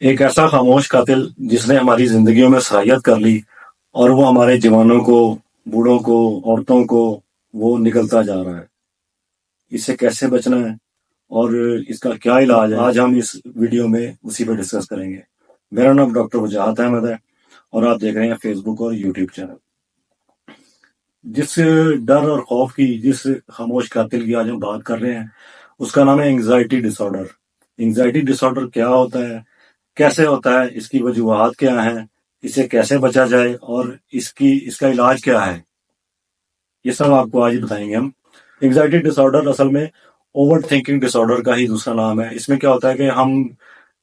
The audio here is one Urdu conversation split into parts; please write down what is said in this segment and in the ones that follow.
ایک ایسا خاموش قاتل جس نے ہماری زندگیوں میں سرایت کر لی اور وہ ہمارے جوانوں کو، بوڑھوں کو، عورتوں کو وہ نکلتا جا رہا ہے۔ اس سے کیسے بچنا ہے اور اس کا کیا علاج ہے، آج ہم اس ویڈیو میں اسی پہ ڈسکس کریں گے۔ میرا نام ڈاکٹر وجاہت احمد ہے اور آپ دیکھ رہے ہیں فیس بک اور یوٹیوب چینل۔ جس ڈر اور خوف کی، جس خاموش قاتل کی آج ہم بات کر رہے ہیں، اس کا نام ہے اینگزائٹی ڈس آرڈر۔ اینگزائٹی ڈس آرڈر کیا ہوتا ہے، کیسے ہوتا ہے، اس کی وجوہات کیا ہیں، اسے کیسے بچا جائے اور اس کا علاج کیا ہے، یہ سب آپ کو آج بتائیں گے ہم۔ اینگزائٹی ڈس آرڈر اصل میں اوور تھنکنگ ڈس آرڈر کا ہی دوسرا نام ہے۔ اس میں کیا ہوتا ہے کہ ہم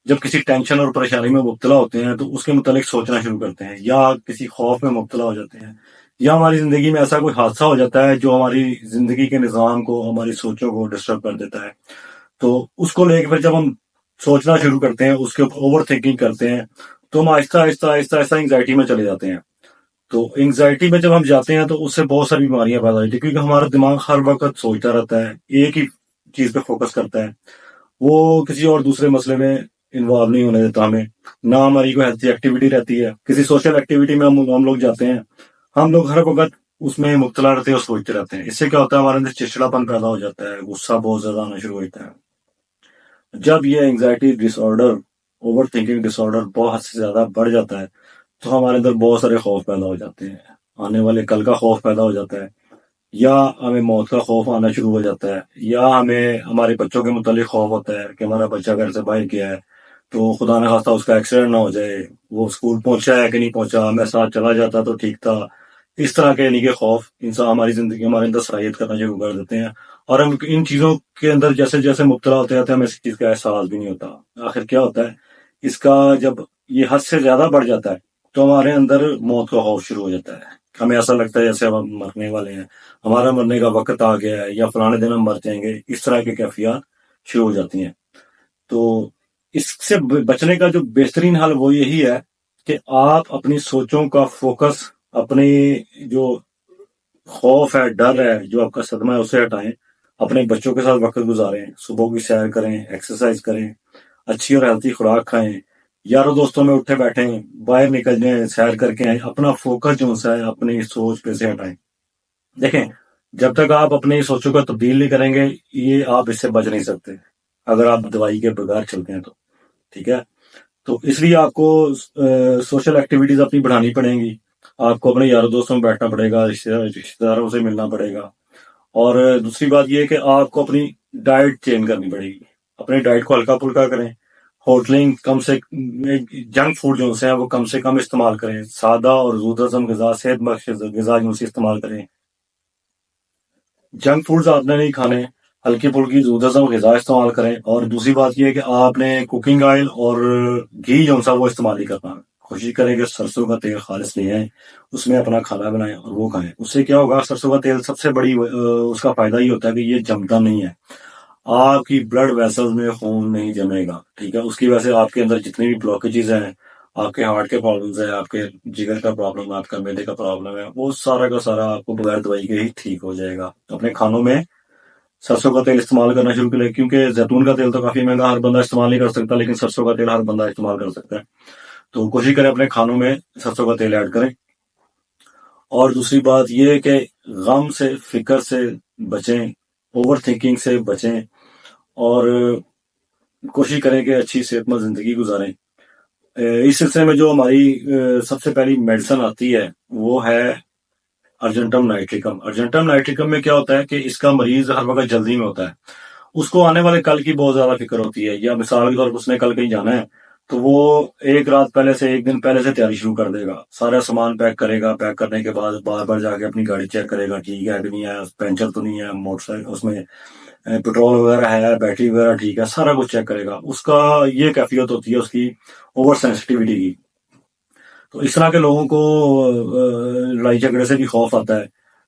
جب کسی ٹینشن اور پریشانی میں مبتلا ہوتے ہیں تو اس کے متعلق سوچنا شروع کرتے ہیں، یا کسی خوف میں مبتلا ہو جاتے ہیں، یا ہماری زندگی میں ایسا کوئی حادثہ ہو جاتا ہے جو ہماری زندگی کے نظام کو، ہماری سوچوں کو ڈسٹرب کر دیتا ہے۔ تو اس کو لے کے پھر جب ہم سوچنا شروع کرتے ہیں، اس کے اوپر اوور تھنکنگ کرتے ہیں، تو ہم آہستہ آہستہ آہستہ آہستہ انگزائٹی میں چلے جاتے ہیں۔ تو انگزائٹی میں جب ہم جاتے ہیں تو اس سے بہت ساری بیماریاں پیدا ہوتی ہیں، کیونکہ ہمارا دماغ ہر وقت سوچتا رہتا ہے، ایک ہی چیز پہ فوکس کرتا ہے، وہ کسی اور دوسرے مسئلے میں انوالو نہیں ہونے دیتا ہمیں، نہ ہماری کوئی ہیلتھی ایکٹیویٹی رہتی ہے۔ کسی سوشل ایکٹیویٹی میں ہم لوگ جاتے ہیں، ہم لوگ ہر وقت اس میں مبتلا رہتے ہیں اور سوچتے رہتے ہیں۔ اس سے کیا ہوتا ہے، ہمارے اندر چڑچڑاپن پیدا ہو جاتا ہے، غصہ بہت زیادہ آنا شروع ہو جاتا ہے۔ جب یہ انگزائٹی ڈس آرڈر، اوور تھنکنگ ڈس آرڈر بہت سے زیادہ بڑھ جاتا ہے تو ہمارے اندر بہت سارے خوف پیدا ہو جاتے ہیں۔ آنے والے کل کا خوف پیدا ہو جاتا ہے، یا ہمیں موت کا خوف آنا شروع ہو جاتا ہے، یا ہمیں ہمارے بچوں کے متعلق خوف ہوتا ہے کہ ہمارا بچہ گھر سے باہر گیا ہے تو خدا نہ خواستہ اس کا ایکسیڈنٹ نہ ہو جائے، وہ اسکول پہنچا ہے کہ نہیں پہنچا، میں ساتھ چلا جاتا تو ٹھیک تھا۔ اس طرح کے یعنی کہ خوف انسان ہماری زندگی، ہمارے اندر سرایت کرنا شروع کر دیتے ہیں، اور ہم ان چیزوں کے اندر جیسے جیسے مبتلا ہوتے جاتے ہیں ہمیں اس چیز کا احساس بھی نہیں ہوتا۔ آخر کیا ہوتا ہے، اس کا جب یہ حد سے زیادہ بڑھ جاتا ہے تو ہمارے اندر موت کا خوف شروع ہو جاتا ہے۔ ہمیں ایسا لگتا ہے جیسے ہم مرنے والے ہیں، ہمارا مرنے کا وقت آ گیا ہے، یا فلانے دن ہم مر جائیں گے، اس طرح کی کیفیات شروع ہو جاتی ہیں۔ تو اس سے بچنے کا جو بہترین حل وہ یہی ہے کہ آپ اپنی سوچوں کا فوکس، اپنی جو خوف ہے، ڈر ہے، جو آپ کا صدمہ ہے، اسے ہٹائیں، اپنے بچوں کے ساتھ وقت گزاریں، صبح کی سیر کریں، ایکسرسائز کریں، اچھی اور ہیلتھی خوراک کھائیں، یاروں دوستوں میں اٹھے بیٹھیں، باہر نکل جائیں، سیر کر کے آئیں، اپنا فوکس جو ہے اپنی سوچ پہ سے ہٹائیں۔ دیکھیں، جب تک آپ اپنی سوچوں کو تبدیل نہیں کریں گے، یہ آپ اس سے بچ نہیں سکتے، اگر آپ دوائی کے بغیر چلتے ہیں تو، ٹھیک ہے۔ تو اس لیے آپ کو سوشل ایکٹیویٹیز اپنی بڑھانی پڑیں گی، آپ کو اپنے یاروں دوستوں میں بیٹھنا پڑے گا، رشتہ داروں سے ملنا پڑے گا، اور دوسری بات یہ ہے کہ آپ کو اپنی ڈائٹ چینج کرنی پڑے گی۔ اپنی ڈائٹ کو ہلکا پھلکا کریں، ہوٹلنگ کم سے جنک فوڈ جو ہیں وہ کم سے کم استعمال کریں، سادہ اور زود ہضم غذا، صحت بخش غذا جو سے استعمال کریں۔ جنک فوڈز آپ نے نہیں کھانے، ہلکی پھلکی زود ہضم غذا استعمال کریں۔ اور دوسری بات یہ ہے کہ آپ نے کوکنگ آئل اور گھی جو سا وہ استعمال نہیں کرنا۔ کوشش کریں کہ سرسوں کا تیل خالص لے آئیں، اس میں اپنا کھانا بنائیں اور وہ کھائیں۔ اس سے کیا ہوگا، سرسوں کا تیل سب سے بڑی اس کا فائدہ یہ ہوتا ہے کہ یہ جمتا نہیں ہے، آپ کی بلڈ ویسلز میں خون نہیں جمے گا، ٹھیک ہے۔ اس کی وجہ سے آپ کے اندر جتنی بھی بلاکیجز ہیں، آپ کے ہارٹ کے پرابلمز ہیں، آپ کے جگر کا پرابلم ہے، آپ کا میدے کا پرابلم ہے، وہ سارا کا سارا آپ کو بغیر دوائی کے ہی ٹھیک ہو جائے گا۔ اپنے کھانوں میں سرسوں کا تیل استعمال کرنا شروع کریں، کیونکہ زیتون کا تیل تو کافی مہنگا، ہر بندہ استعمال نہیں کر سکتا، لیکن سرسوں کا تیل ہر بندہ استعمال کر سکتا ہے۔ تو کوشش کریں اپنے کھانوں میں سرسوں کا تیل ایڈ کریں۔ اور دوسری بات یہ ہے کہ غم سے، فکر سے بچیں، اوور تھنکنگ سے بچیں، اور کوشش کریں کہ اچھی صحت مند زندگی گزاریں۔ اس سلسلے میں جو ہماری سب سے پہلی میڈیسن آتی ہے وہ ہے ارجنٹم نائٹریکم۔ ارجنٹم نائٹریکم میں کیا ہوتا ہے کہ اس کا مریض ہر وقت جلدی میں ہوتا ہے، اس کو آنے والے کل کی بہت زیادہ فکر ہوتی ہے، یا مثال کے طور پر اس نے کل کہیں جانا ہے تو وہ ایک رات پہلے سے، ایک دن پہلے سے تیاری شروع کر دے گا، سارا سامان پیک کرے گا، پیک کرنے کے بعد بار بار جا کے اپنی گاڑی چیک کرے گا، ٹھیک ہے کہ نہیں ہے، پینچر تو نہیں ہے، موٹر سائیکل اس میں پیٹرول وغیرہ ہے، بیٹری وغیرہ ٹھیک ہے، سارا کچھ چیک کرے گا۔ اس کا یہ کیفیت ہوتی ہے اس کی اوور سینسٹیوٹی کی۔ تو اس طرح کے لوگوں کو لڑائی جھگڑے سے بھی خوف آتا ہے،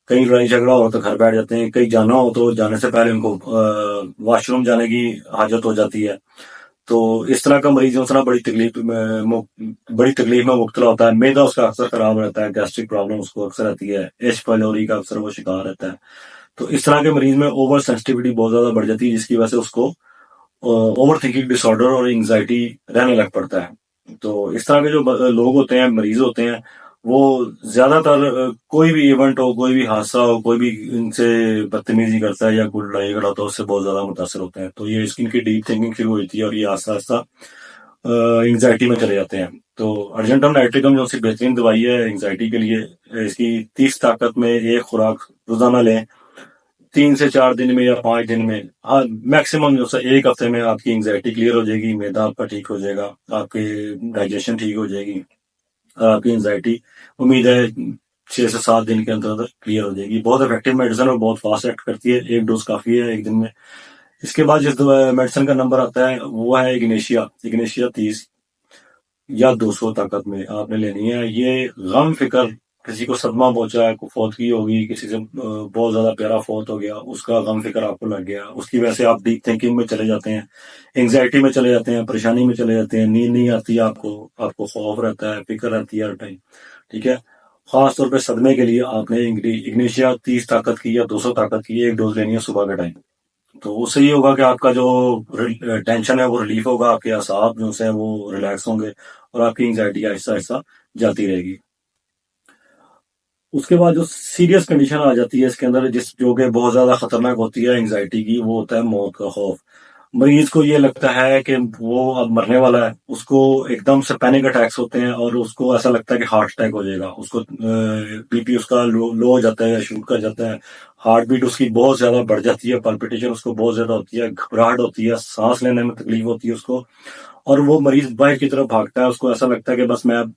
کہیں لڑائی جھگڑا ہو تو گھر بیٹھ جاتے ہیں، کہیں جانا ہو تو جانے سے پہلے ان کو واش روم جانے کی حاجت ہو جاتی ہے۔ تو اس طرح کا مریض اس طرح بڑی تکلیف میں مبتلا ہوتا ہے، معدہ اس کا اکثر خراب رہتا ہے، گیسٹرک پرابلم اس کو اکثر رہتی ہے، ایچ پائلوری کا اکثر وہ شکار رہتا ہے۔ تو اس طرح کے مریض میں اوور سینسٹیوٹی بہت زیادہ بڑھ جاتی ہے، جس کی وجہ سے اس کو اوور تھنکنگ ڈس آرڈر اور انگزائٹی رہنے لگ پڑتا ہے۔ تو اس طرح کے جو لوگ ہوتے ہیں، مریض ہوتے ہیں، وہ زیادہ تر کوئی بھی ایونٹ ہو، کوئی بھی حادثہ ہو، کوئی بھی ان سے بدتمیزی کرتا ہے یا کوئی لڑائی جھگڑا ہوتا ہے، اس سے بہت زیادہ متاثر ہوتے ہیں. تو یہ ان کی ڈیپ تھنکنگ شروع ہوئی تھی اور یہ آہستہ آہستہ انگزائٹی میں چلے جاتے ہیں. تو ارجنٹم نائٹریکم جو سی بہترین دوائی ہے انگزائٹی کے لیے، اس کی 30 طاقت میں ایک خوراک روزانہ لیں، 3 سے 4 دن میں یا 5 دن میں. ہاں، میکسیمم جو ایک ہفتے میں آپ کی انگزائٹی کلیئر ہو جائے گی، میدا آپ کا ٹھیک ہو جائے گا، آپ کی ڈائجیشن ٹھیک ہو جائے گی، آپ کی انگزائٹی امید ہے 6 سے 7 دن کے اندر کلیئر ہو جائے گی. بہت افیکٹو میڈیسن اور بہت فاسٹ ایکٹ کرتی ہے، ایک ڈوز کافی ہے ایک دن میں. اس کے بعد جس میڈیسن کا نمبر آتا ہے وہ ہے اگنیشیا 30 یا 200 طاقت میں آپ نے لینی ہے. یہ غم فکر، کسی کو صدمہ پہنچا ہے، کوئی فوتگی ہوگی، کسی سے بہت زیادہ پیارا فوت ہو گیا، اس کا غم فکر آپ کو لگ گیا، اس کی وجہ سے آپ ڈیپ تھنکنگ میں چلے جاتے ہیں، انگزائٹی میں چلے جاتے ہیں، پریشانی میں چلے جاتے ہیں، نیند نہیں آتی آپ کو خوف رہتا ہے، فکر رہتی ہے ہر ٹائم. ٹھیک ہے. خاص طور پہ صدمے کے لیے آپ نے اگنیشیا 30 طاقت کی یا 200 طاقت کی ایک ڈوز لینی ہے صبح کے ٹائم. تو اس سے یہ ہوگا کہ آپ کا جو ٹینشن ہے وہ ریلیف ہوگا، آپ کے اعصاب جو ہیں وہ ریلیکس ہوں گے اور آپ کی انگزائٹی آہستہ آہستہ جاتی رہے گی. اس کے بعد جو سیریس کنڈیشن آ جاتی ہے اس کے اندر، جو کہ بہت زیادہ خطرناک ہوتی ہے انگزائٹی کی، وہ ہوتا ہے موت کا خوف. مریض کو یہ لگتا ہے کہ وہ اب مرنے والا ہے، اس کو ایک دم سے پینک اٹیکس ہوتے ہیں اور اس کو ایسا لگتا ہے کہ ہارٹ اٹیک ہو جائے گا. اس کو بی پی اس کا لو ہو جاتا ہے یا شوٹ کر جاتا ہے، ہارٹ بیٹ اس کی بہت زیادہ بڑھ جاتی ہے، پلپیٹیشن اس کو بہت زیادہ ہوتی ہے، گھبراہٹ ہوتی ہے، سانس لینے میں تکلیف ہوتی ہے اس کو، اور وہ مریض باہر کی طرف بھاگتا ہے. اس کو ایسا لگتا ہے کہ بس میں اب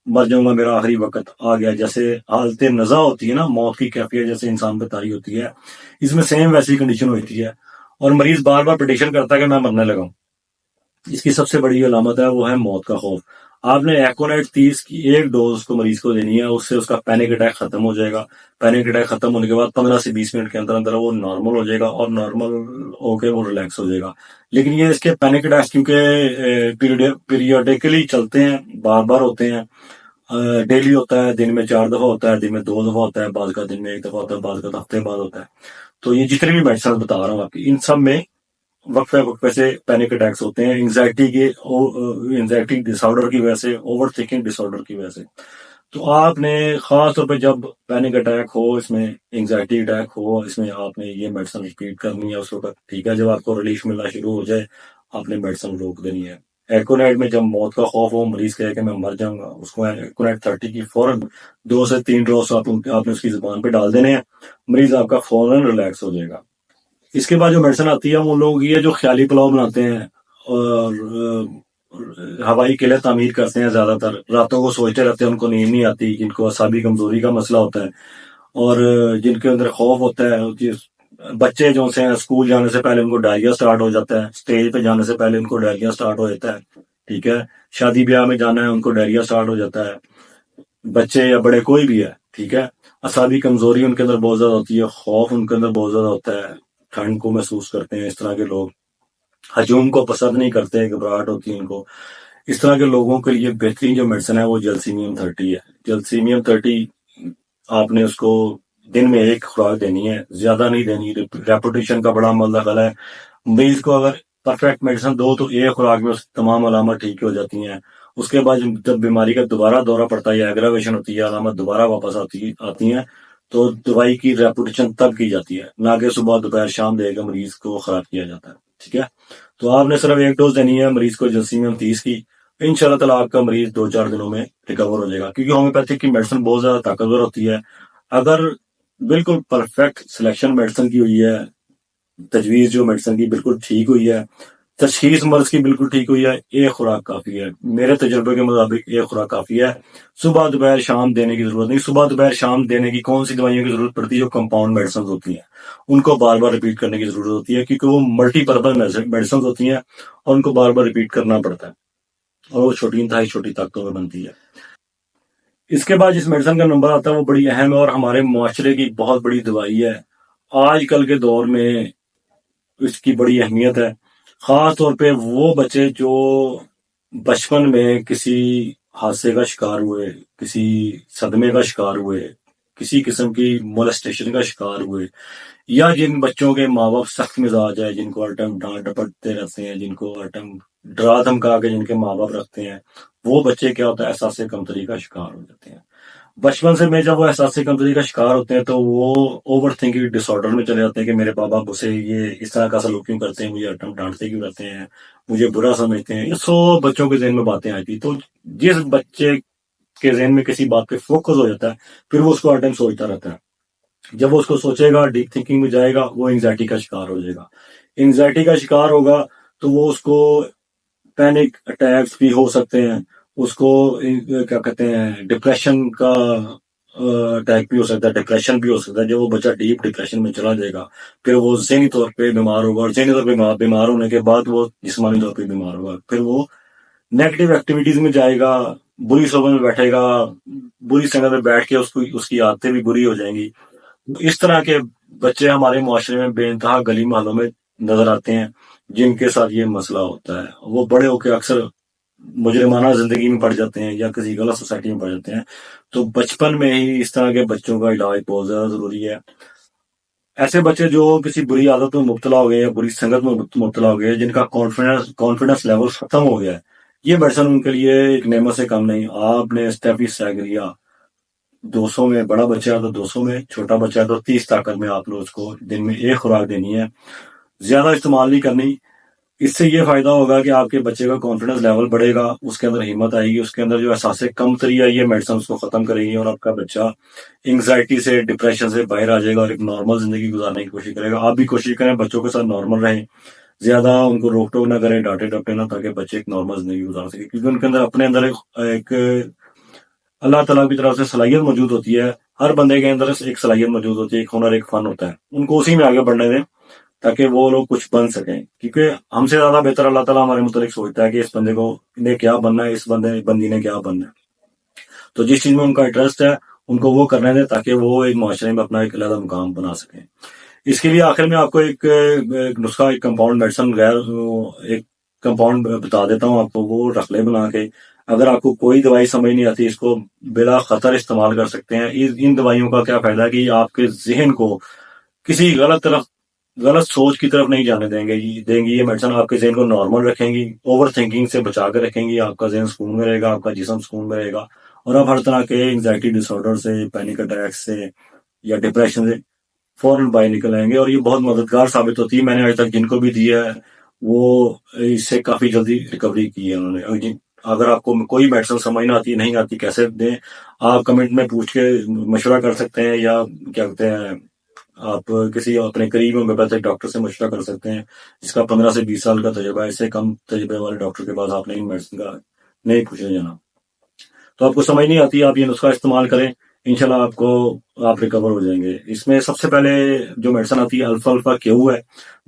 مر جاؤں گا، میرا آخری وقت آ گیا. جیسے حالت نزا ہوتی ہے نا، موت کی کیفیت جیسے انسان پہ طاری ہوتی ہے، اس میں سیم ویسی کنڈیشن ہوتی ہے اور مریض بار بار پریڈکشن کرتا ہے کہ میں مرنے لگا ہوں. اس کی سب سے بڑی علامت ہے وہ ہے موت کا خوف. آپ نے ایکونائٹ 30 کی ایک ڈوز کو مریض کو دینی ہے، اس سے اس کا پینک اٹیک ختم ہو جائے گا. پینک اٹیک ختم ہونے کے بعد 15 سے 20 منٹ کے اندر اندر وہ نارمل ہو جائے گا اور نارمل ہو کے وہ ریلیکس ہو جائے گا. لیکن یہ اس کے پینک اٹیکس کیونکہ پیریوڈیکلی چلتے ہیں، بار بار ہوتے ہیں، ڈیلی ہوتا ہے، دن میں 4 دفعہ ہوتا ہے، دن میں 2 دفعہ ہوتا ہے، بعض کا دن میں 1 دفعہ ہوتا ہے، بعض کا ہفتے بعد ہوتا ہے. تو یہ جتنے بھی میڈیسن بتا رہا ہوں آپ کی، ان سب میں وقفے وقفے سے پینک اٹیکس ہوتے ہیں، انگزائٹی ڈس آرڈر کی وجہ سے، اوور تھنکنگ ڈس آرڈر کی وجہ سے. تو آپ نے خاص طور پہ جب پینک اٹیک ہو، اس میں انگزائٹی اٹیک ہو، اس میں آپ نے یہ میڈیسن ریپیٹ کرنی ہے اس وقت. ٹھیک ہے. جب آپ کو ریلیف ملنا شروع ہو جائے آپ نے میڈیسن روک دینی ہے. ایکونائٹ میں جب موت کا خوف ہو، مریض کہے کہ میں مر جاؤں گا، اس کو ایکونائٹ 30 کی فوراً 2 سے 3 ڈراپس آپ نے اس کی زبان پہ ڈال دینے ہیں، مریض آپ کا فوراً ریلیکس ہو جائے گا. اس کے بعد جو میڈیسن آتی ہے وہ لوگ یہ جو خیالی پلاؤ بناتے ہیں اور ہوائی قلعہ تعمیر کرتے ہیں، زیادہ تر راتوں کو سوچتے رہتے ہیں، ان کو نیند نہیں آتی، جن کو اعصابی کمزوری کا مسئلہ ہوتا ہے اور جن کے اندر خوف ہوتا ہے. بچے جو سے اسکول جانے سے پہلے ان کو ڈائریا سٹارٹ ہو جاتا ہے، اسٹیج پہ جانے سے پہلے ان کو ڈائریا سٹارٹ ہو جاتا ہے. ٹھیک ہے. شادی بیاہ میں جانا ہے ان کو ڈائریا سٹارٹ ہو جاتا ہے، بچے یا بڑے کوئی بھی ہے. ٹھیک ہے. اعصابی کمزوری ان کے اندر بہت زیادہ ہوتی ہے، خوف ان کے اندر بہت زیادہ ہوتا ہے، ٹھنڈ کو محسوس کرتے ہیں. اس طرح کے لوگ ہجوم کو پسند نہیں کرتے، گھبراہٹ ہوتی ہے ان کو. اس طرح کے لوگوں کے لیے بہترین جو میڈیسن ہے وہ جلسیمیم 30 ہے. جلسیمیم 30 آپ نے اس کو دن میں ایک خوراک دینی ہے، زیادہ نہیں دینی. ریپوٹیشن کا بڑا مسئلہ ہے. مریض کو اگر پرفیکٹ میڈیسن دو تو ایک خوراک میں اس کی تمام علامات ٹھیک ہو جاتی ہیں. اس کے بعد جب بیماری کا دوبارہ دورہ پڑتا ہے یا ایگراویشن ہوتی ہے، علامت دوبارہ واپس آتی ہیں، تو دوائی کی ریپوٹیشن تب کی جاتی ہے، نہ کہ صبح دوپہر شام دے کے مریض کو خراب کیا جاتا ہے. ٹھیک ہے. تو آپ نے صرف ایک ڈوز دینی ہے مریض کو جلسیمیم 30 کی. ان شاء اللہ تعالیٰ آپ کا مریض 2-4 دنوں میں ریکور ہو جائے گا، کیونکہ ہومیوپیتھک کی میڈیسن بہت زیادہ طاقتور ہوتی ہے. اگر بالکل پرفیکٹ سلیکشن میڈیسن کی ہوئی ہے، تجویز جو میڈیسن کی بالکل ٹھیک ہوئی ہے، تشخیص مرض کی بالکل ٹھیک ہوئی ہے، ایک خوراک کافی ہے. میرے تجربے کے مطابق ایک خوراک کافی ہے. صبح دوپہر شام دینے کی ضرورت نہیں. صبح دوپہر شام دینے کی کون سی دوائیوں کی ضرورت پڑتی ہے؟ جو کمپاؤنڈ میڈیسن ہوتی ہیں ان کو بار بار ریپیٹ کرنے کی ضرورت ہوتی ہے، کیونکہ وہ ملٹی پرپز میڈیسن ہوتی ہیں اور ان کو بار بار ریپیٹ کرنا پڑتا ہے اور وہ چھوٹی انتہائی چھوٹی طاقتوں میں بنتی ہے. اس کے بعد جس میڈیسن کا نمبر آتا ہے وہ بڑی اہم ہے اور ہمارے معاشرے کی بہت بڑی دوائی ہے. آج کل کے دور میں اس کی بڑی اہمیت ہے، خاص طور پہ وہ بچے جو بچپن میں کسی حادثے کا شکار ہوئے، کسی صدمے کا شکار ہوئے، کسی قسم کی مولسٹیشن کا شکار ہوئے، یا جن بچوں کے ماں باپ سخت مزاج ہے، جن کو ہر ٹائم ڈانٹ ڈپٹتے رہتے ہیں، جن کو ہر ٹائم ڈرا دھمکا کے جن کے ماں باپ رکھتے ہیں، وہ بچے کیا ہوتا ہے احساس کمتری کا شکار ہو جاتے ہیں۔ بچپن سے میں جب وہ احساس کمتری کا شکار ہوتے ہیں تو وہ اوور تھنکنگ ڈس آرڈر میں چلے جاتے ہیں کہ میرے باپ مجھ سے یہ اس طرح کا سلوک کیوں کرتے ہیں، مجھے ڈانٹتے کیوں رہتے ہیں، مجھے برا سمجھتے ہیں، یہ سو بچوں کے ذہن میں باتیں آئی تھی۔ تو جس بچے کے ذہن میں کسی بات پہ فوکس ہو جاتا ہے پھر وہ اس کو ہر ٹائم سوچتا رہتا ہے۔ جب وہ اس کو سوچے گا، ڈیپ تھنکنگ میں جائے گا، وہ انگزائٹی کا شکار ہو جائے گا۔ انگزائٹی کا شکار ہوگا تو وہ اس کو پینک اٹیکس بھی ہو سکتے ہیں، اس کو کیا کہتے ہیں ڈپریشن کا اٹیک بھی ہو سکتا ہے، ڈپریشن بھی ہو سکتا ہے۔ جب وہ بچہ ڈیپ ڈپریشن میں چلا جائے گا پھر وہ ذہنی طور پہ بیمار ہوگا، اور ذہنی طور پہ بیمار ہونے کے بعد وہ جسمانی طور پہ بیمار ہوگا، پھر وہ نیگیٹو ایکٹیویٹیز میں جائے گا، بری صحبت میں بیٹھے گا، بری سنگت میں بیٹھ کے اس کی عادتیں بھی بری ہو جائیں گی۔ اس طرح کے بچے ہمارے معاشرے میں بے انتہا گلی محلوں میں نظر آتے ہیں جن کے ساتھ یہ مسئلہ ہوتا ہے۔ وہ بڑے ہو کے اکثر مجرمانہ زندگی میں پڑ جاتے ہیں یا کسی غلط سوسائٹی میں پڑ جاتے ہیں۔ تو بچپن میں ہی اس طرح کے بچوں کا علاج بہت زیادہ ضروری ہے۔ ایسے بچے جو کسی بری عادت میں مبتلا ہو گئے یا بری سنگت میں مبتلا ہو گئے، جن کا کانفیڈنس لیول ختم ہو گیا ہے، یہ میڈیسن ان کے لیے ایک نعمت سے کم نہیں۔ آپ نے اسٹیفی سیگریا 200 میں، بڑا بچہ ہے تو 200 میں، چھوٹا بچہ ہے تو 30 طاقت میں آپ نے اس کو دن میں ایک خوراک دینی ہے، زیادہ استعمال نہیں کرنی۔ اس سے یہ فائدہ ہوگا کہ آپ کے بچے کا کانفیڈنس لیول بڑھے گا، اس کے اندر ہمت آئے گی، اس کے اندر جو احساس کمتری ہے یہ میڈیسن اس کو ختم کرے گی، اور آپ کا بچہ انگزائٹی سے، ڈپریشن سے باہر آ جائے گا اور ایک نارمل زندگی گزارنے کی کوشش کرے گا۔ آپ بھی کوشش کریں بچوں کے ساتھ نارمل رہیں، زیادہ ان کو روک ٹوک نہ کریں، ڈانٹے ڈپٹے نہ، تاکہ بچے ایک نارمل زندگی گزار سکے، کیونکہ ان کے اندر اپنے اندر ایک اللہ تعالیٰ کی طرف سے صلاحیت موجود ہوتی ہے۔ ہر بندے کے اندر ایک صلاحیت موجود ہوتی ہے، ایک ہنر، ایک فن ہوتا ہے، ان کو اسی میں آگے بڑھنے دیں تاکہ وہ لوگ کچھ بن سکیں، کیونکہ ہم سے زیادہ بہتر اللہ تعالیٰ ہمارے متعلق سوچتا ہے کہ اس بندے کو نے کیا بننا ہے، اس بندی نے کیا بننا ہے۔ تو جس چیز میں ان کا انٹرسٹ ہے ان کو وہ کرنے دیں تاکہ وہ ایک معاشرے میں اپنا ایک علیحدہ مقام بنا سکیں۔ اس کے لیے آخر میں آپ کو ایک نسخہ، ایک کمپاؤنڈ میڈیسن، ایک کمپاؤنڈ بتا دیتا ہوں آپ کو، وہ رکھ لیں بنا کے۔ اگر آپ کو کوئی دوائی سمجھ نہیں آتی، اس کو بلا خطر استعمال کر سکتے ہیں۔ ان دوائیوں کا کیا فائدہ ہے کہ آپ کے ذہن کو کسی غلط سوچ کی طرف نہیں جانے دیں گی۔ یہ میڈیسن آپ کے ذہن کو نارمل رکھیں گی، اوور تھنکنگ سے بچا کے رکھیں گی، آپ کا ذہن سکون میں رہے گا، آپ کا جسم سکون میں رہے گا، اور آپ ہر طرح کے انگزائٹی ڈس آرڈر سے، پینک اٹیک سے یا ڈپریشن سے فوراً باہر نکل آئیں گے۔ اور یہ بہت مددگار ثابت ہوتی ہے۔ میں نے آج تک جن کو بھی دی ہے وہ اس سے کافی جلدی ریکوری کی ہے انہوں نے۔ اگر آپ کو کوئی میڈیسن سمجھ نہ آتی، نہیں آتی کیسے دیں، آپ کمنٹ میں پوچھ کے مشورہ کر سکتے ہیں، یا کیا کہتے ہیں آپ کسی اپنے قریب ہومیوپیتھک ڈاکٹر سے مشورہ کر سکتے ہیں جس کا 15 سے 20 سال کا تجربہ ہے۔ اس سے کم تجربے والے ڈاکٹر کے پاس آپ نے ان میڈیسن کا نہیں پوچھنے جانا۔ تو آپ کو سمجھ نہیں آتی، آپ یہ نسخہ استعمال کریں، انشاءاللہ آپ ریکور ہو جائیں گے۔ اس میں سب سے پہلے جو میڈیسن آتی ہے الفا الفا کیو ہے،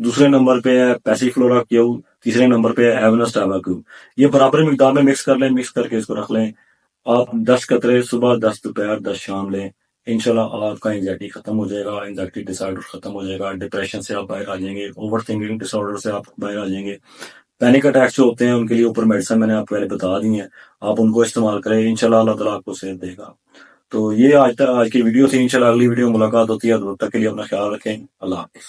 دوسرے نمبر پہ ہے پیسی فلورا کیو، تیسرے نمبر پہ ہے ایونسٹ ایوا کیو۔ یہ برابر مقدار میں مکس کر لیں، مکس کر کے اس کو رکھ لیں۔ آپ 10 قطرے صبح، 10 دوپہر، 10 شام لیں، انشاءاللہ آپ کا انگزائٹی ختم ہو جائے گا، انگزائٹی ڈس آرڈر ختم ہو جائے گا، ڈپریشن سے آپ باہر آ جائیں گے، اوور تھنکنگ ڈس آرڈر سے آپ باہر آ جائیں گے۔ پینک اٹیکس جو ہوتے ہیں ان کے لیے اوپر میڈیسن میں نے آپ کو پہلے بتا دی ہیں، آپ ان کو استعمال کریں، انشاءاللہ اللہ تعالیٰ آپ کو صحت دے گا۔ تو یہ آج کی ویڈیو تھی، انشاءاللہ اگلی ویڈیو ملاقات ہوتی ہے، تب تک کے لیے اپنا خیال رکھیں، اللہ حافظ۔